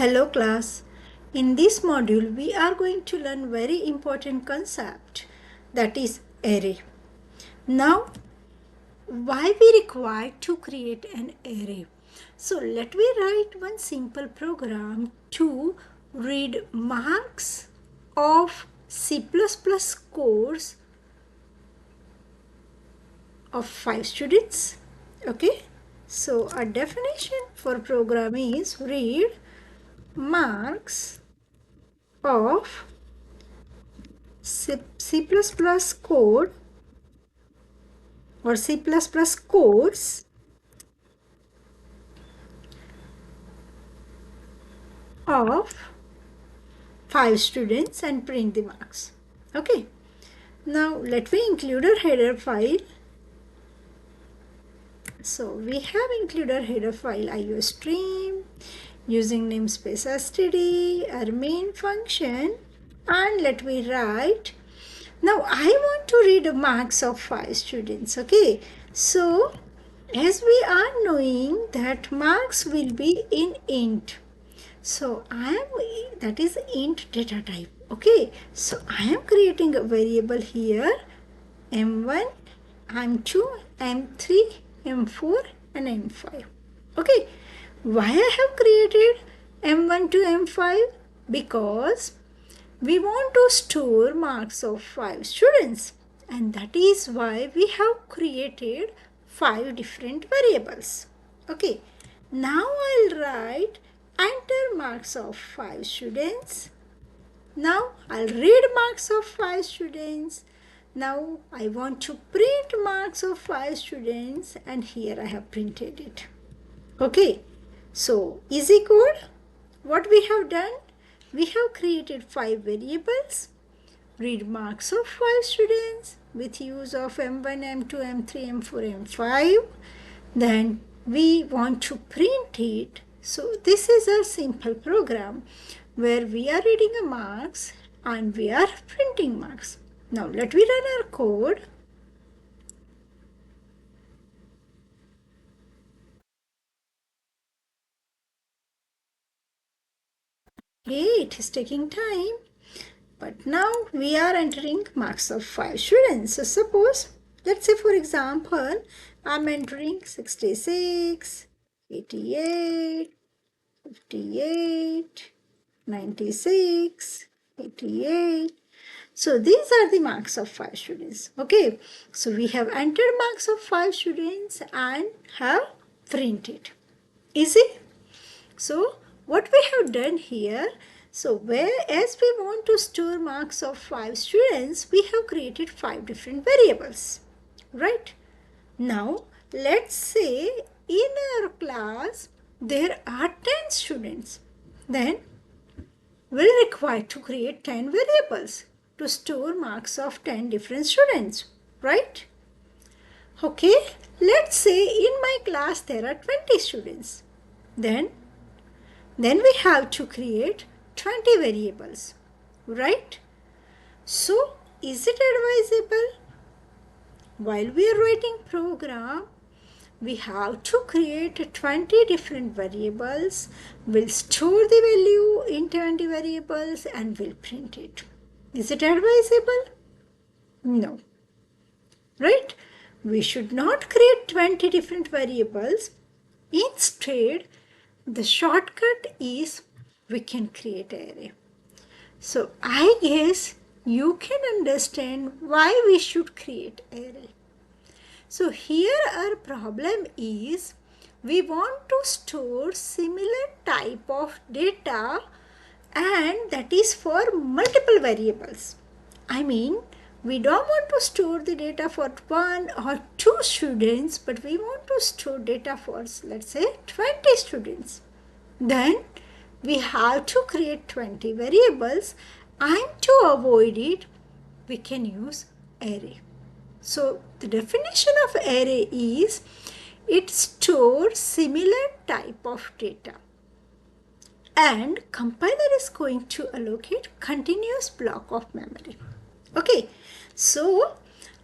Hello class. In this module we are going to learn very important concept, that is array. Now why we require to create an array? So let me write one simple program to read marks of C++ course of 5 students. Okay, so a definition for program is read marks of C++ code or C++ course of 5 students and print the marks. Okay, now let me include a header file. So we have included header file iostream using namespace std, our main function, and let me write. Now I want to read the marks of 5 students. Okay, so as we are knowing that marks will be in int, so that is int data type. Okay, so I am creating a variable here, m1, m2, m3, m4 and m5. Okay, why I have created m1 to m5? Because we want to store marks of 5 students, and that is why we have created 5 different variables. Okay, now I'll write enter marks of 5 students. Now I'll read marks of 5 students. Now I want to print marks of 5 students, and here I have printed it. Okay, so easy code. What we have done? We have created 5 variables, read marks of 5 students with use of m1, m2, m3, m4, m5. Then we want to print it. So this is a simple program where we are reading the marks and we are printing marks. Now let me run our code. Okay, it is taking time, but now we are entering marks of 5 students. So suppose, let's say for example, I'm entering 66, 88, 58, 96, 88. So these are the marks of 5 students. Okay, so we have entered marks of 5 students and have printed. Easy? So what we have done here, so whereas we want to store marks of 5 students, we have created 5 different variables, right? Now let's say in our class there are 10 students, then we'll require to create 10 variables to store marks of 10 different students, right? Okay, let's say in my class there are 20 students, then we have to create 20 variables, right? So is it advisable? While we are writing program, we have to create 20 different variables. We'll store the value in 20 variables and we'll print it. Is it advisable? No. Right? We should not create 20 different variables. Instead, the shortcut is we can create an array. So I guess you can understand why we should create array. So here our problem is we want to store similar type of data, and that is for multiple variables. I mean, we don't want to store the data for 1 or 2 students, but we want to store data for, let's say, 20 students. Then we have to create 20 variables, and to avoid it, we can use array. So the definition of array is it stores similar type of data, and compiler is going to allocate continuous block of memory. Okay, so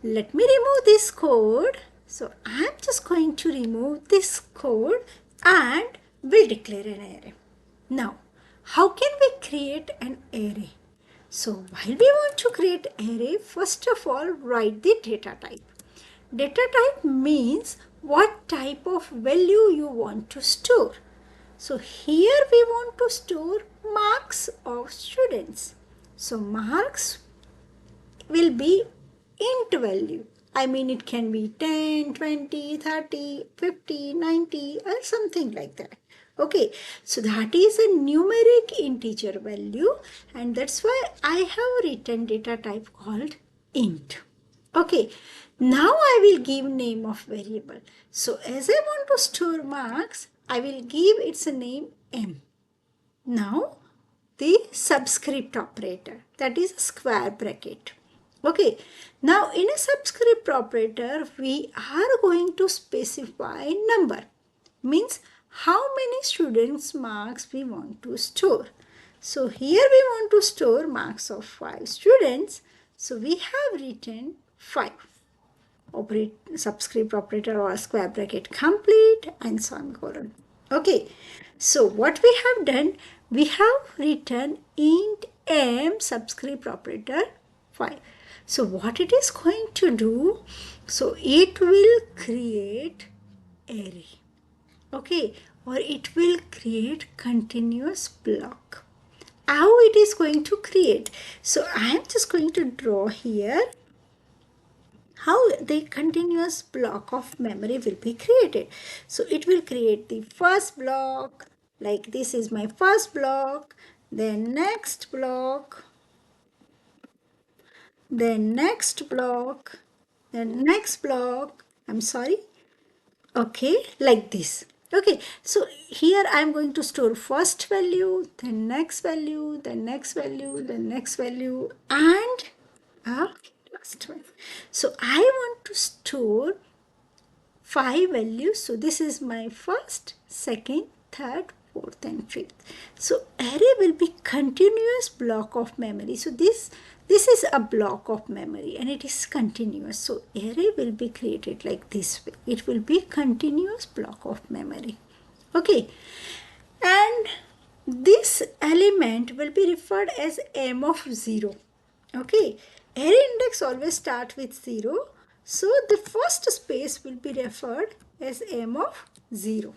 let me remove this code. So I'm just going to remove this code and we'll declare an array. Now how can we create an array? So while we want to create array, first of all, write the data type. Data type means what type of value you want to store. So here we want to store marks of students. So marks will be int value. I mean, it can be 10, 20, 30, 50, 90 or something like that. Okay, so that is a numeric integer value, and that's why I have written data type called int. Okay, now I will give name of variable. So as I want to store marks, I will give its a name m. Now the subscript operator, that is a square bracket. Okay, now in a subscript operator, we are going to specify number, means how many students marks we want to store. So here we want to store marks of 5 students. So we have written 5. Subscript operator or square bracket complete and semicolon. Okay, so what we have done, we have written int m subscript operator 5. So what it is going to do, so it will create array, okay, or it will create continuous block. How it is going to create? So I am just going to draw here how the continuous block of memory will be created. So it will create the first block, like this is my first block, then next block, then next block, then next block, I'm sorry, okay, like this. Okay, so here I am going to store first value, then next value, then next value, then next value, and last one. So I want to store 5 values. So this is my first, second, third, fourth and fifth. So array will be continuous block of memory. So this is a block of memory and it is continuous. So array will be created like this way. It will be continuous block of memory. Okay. And this element will be referred as m of 0. Okay. Array index always start with 0. So the first space will be referred as m of 0.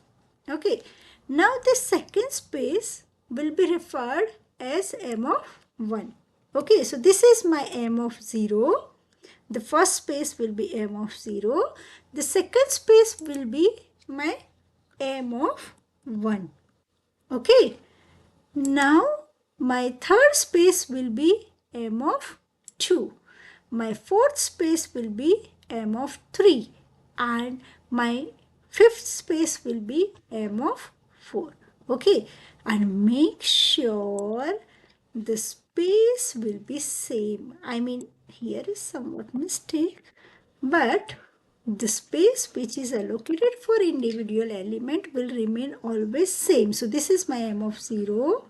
Okay. Now the second space will be referred as m of 1. Okay, so this is my m of 0. The first space will be m of 0. The second space will be my m of 1. Okay. Now my third space will be m of 2. My fourth space will be m of 3. And my fifth space will be m of 4. Okay. And make sure the space will be same. I mean, here is somewhat mistake, but the space which is allocated for individual element will remain always same. So this is my m of 0.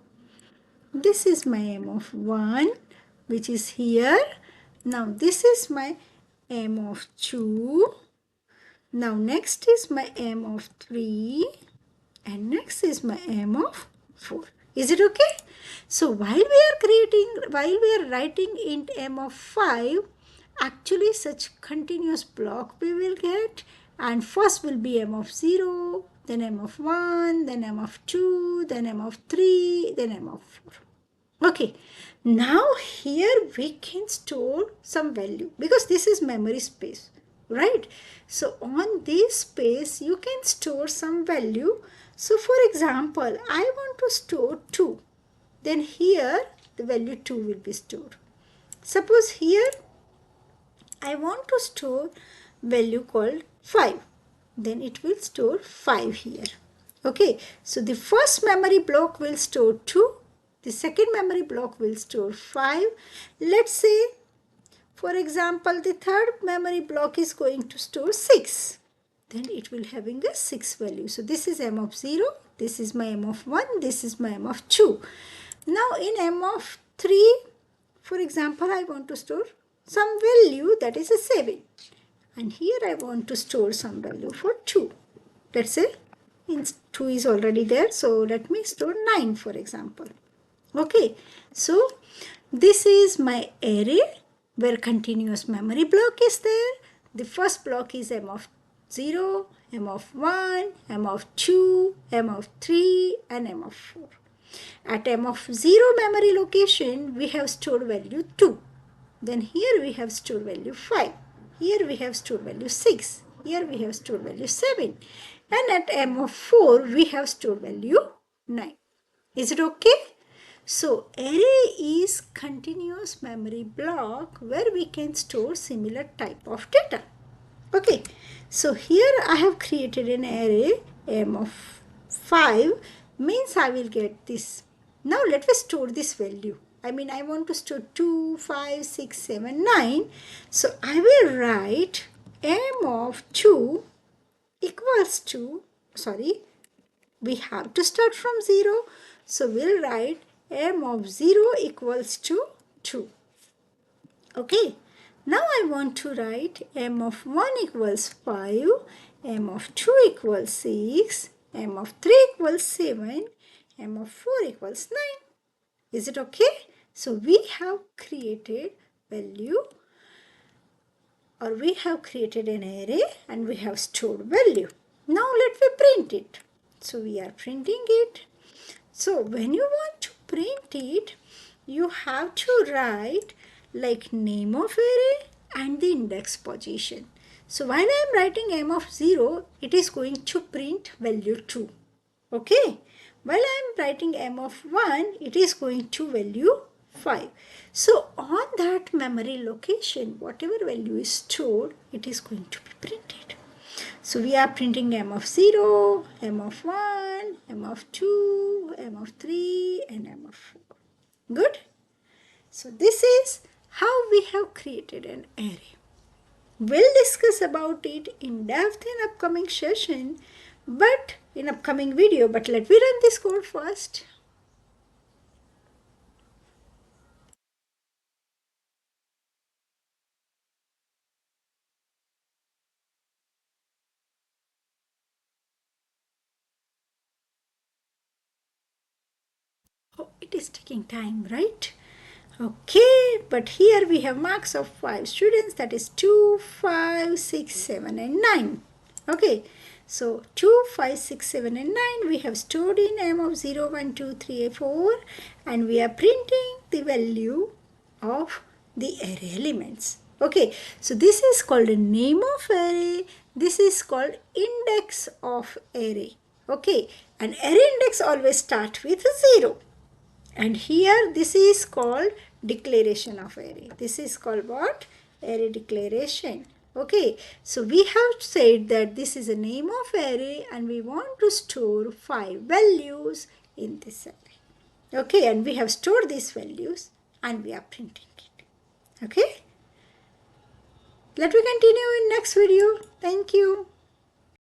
This is my m of 1, which is here. Now this is my m of 2. Now next is my m of 3. And next is my m of 4. Is it okay? So while we are writing int m of 5, actually such continuous block we will get, and first will be m of 0, then m of 1, then m of 2, then m of 3, then m of 4. Okay, now here we can store some value because this is memory space, right? So on this space you can store some value. So for example, I want to store 2. Then here the value 2 will be stored. Suppose here I want to store value called 5. Then it will store 5 here. Okay, so the first memory block will store 2. The second memory block will store 5. Let's say, for example, the third memory block is going to store 6. Then it will having a 6 value. So this is m of 0. This is my m of 1. This is my m of 2. Now in m of 3, for example, I want to store some value, that is a 7. And here I want to store some value for 2. Let's say 2 is already there. So let me store 9, for example. Okay, so this is my array where continuous memory block is there. The first block is m of 0, m of 1, m of 2, m of 3 and m of 4. At m of 0 memory location, we have stored value 2. Then here we have stored value 5. Here we have stored value 6. Here we have stored value 7. And at m of 4, we have stored value 9. Is it okay? So array is continuous memory block where we can store similar type of data. Okay, so here I have created an array m of 5 means I will get this. Now let me store this value. I mean I want to store 2, 5, 6, 7, 9. So I will write m of 2 equals to, sorry, we have to start from 0. So we'll write m of 0 equals to 2. Okay. Now I want to write m of 1 equals 5, m of 2 equals 6, m of 3 equals 7, m of 4 equals 9. Is it okay? So we have created value, or we have created an array and we have stored value. Now let me print it. So we are printing it. So when you want to print it, you have to write like name of array and the index position. So while I am writing m of 0, it is going to print value 2. Okay. While I am writing m of 1, it is going to value 5. So on that memory location, whatever value is stored, it is going to be printed. So we are printing m of 0, m of 1, m of 2, m of 3 and m of 4. Good? So this is how we have created an array. We'll discuss about it in depth in upcoming session, but in upcoming video. But let me run this code first. Oh, it is taking time, right? Okay, but here we have marks of 5 students, that is 2, 5, 6, 7 and 9. Okay, so 2, 5, 6, 7 and 9 we have stored in m of 0, 1, 2, 3, 4 and we are printing the value of the array elements. Okay, so this is called a name of array, this is called index of array. Okay, and array index always start with 0. And here this is called declaration of array. This is called what? Array declaration. Okay, so we have said that this is a name of array and we want to store 5 values in this array. Okay, and we have stored these values and we are printing it. Okay, let me continue in next video. Thank you.